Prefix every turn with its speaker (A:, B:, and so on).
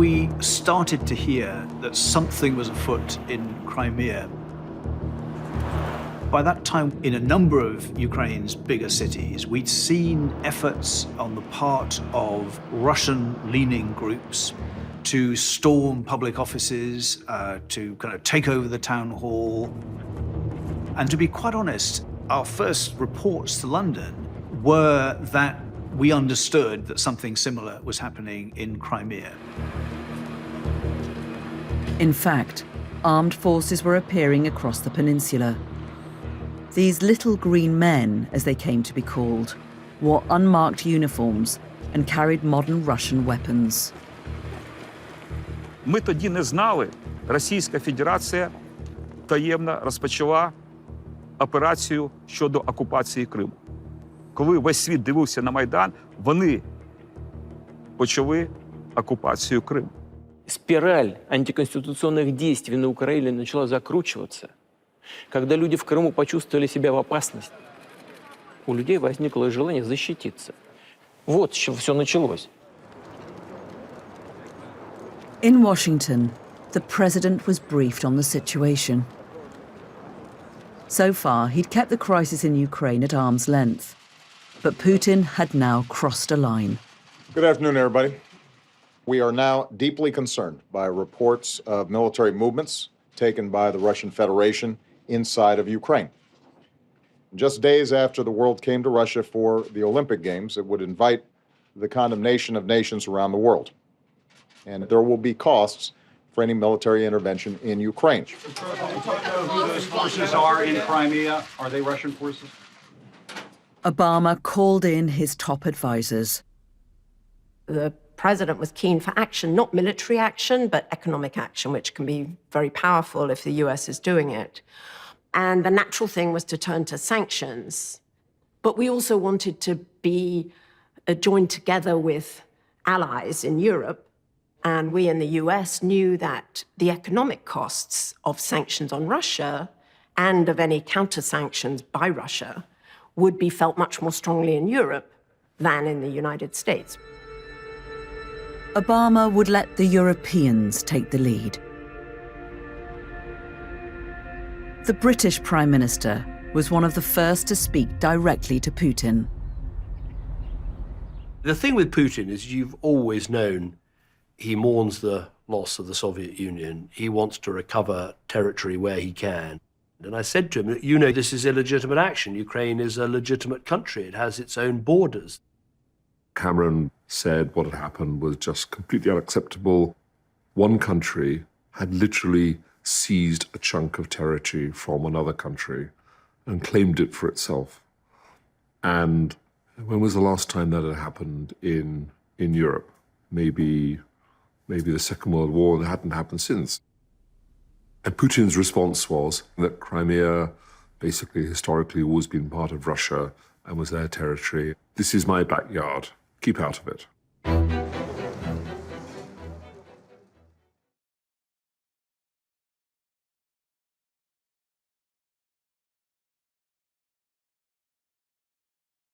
A: we started to hear that something was afoot in Crimea, by that time, in a number of Ukraine's bigger cities, we'd seen efforts on the part of Russian-leaning groups to storm public offices, to kind of take over the town hall. And to be quite honest, our first reports to London were that we understood that something similar was happening in Crimea.
B: In fact, armed forces were appearing across the peninsula. These little green men, as they came to be called, wore unmarked uniforms and carried modern Russian weapons.
C: Ми тоді не знали, Російська Федерація таємно розпочала операцію щодо окупації Криму. Коли весь світ дивився на Майдан, вони почали оккупацию Крыма.
D: Спираль антиконституционных действий на Украине начала закручиваться. Когда люди в Крыму почувствовали себя в опасности, у людей возникло желание защититься. Вот с чего все началось.
B: In Washington, the president was briefed on the situation. So far, he'd kept the crisis in Ukraine at arm's length. But Putin had now crossed a line.
E: Good afternoon, everybody. We are now deeply concerned by reports of military movements taken by the Russian Federation inside of Ukraine. Just days after the world came to Russia for the Olympic Games, it would invite the condemnation of nations around the world. And there will be costs for any military intervention in Ukraine.
F: Who those forces are in Crimea? Are they Russian forces?
B: Obama called in his top advisors.
G: The president was keen for action, not military action, but economic action, which can be very powerful if the US is doing it. And the natural thing was to turn to sanctions. But we also wanted to be joined together with allies in Europe. And we in the US knew that the economic costs of sanctions on Russia and of any counter-sanctions by Russia would be felt much more strongly in Europe than in the United States.
B: Obama would let the Europeans take the lead. The British Prime Minister was one of the first to speak directly to Putin.
H: The thing with Putin is you've always known he mourns the loss of the Soviet Union. He wants to recover territory where he can. And I said to him, you know, this is illegitimate action. Ukraine is a legitimate country. It has its own borders.
I: Cameron said what had happened was just completely unacceptable. One country had literally seized a chunk of territory from another country and claimed it for itself. And when was the last time that had happened in Europe? Maybe the Second World War, and it hadn't happened since. And Putin's response was that Crimea basically historically always been part of Russia and was their territory. This is my backyard. Keep out of it.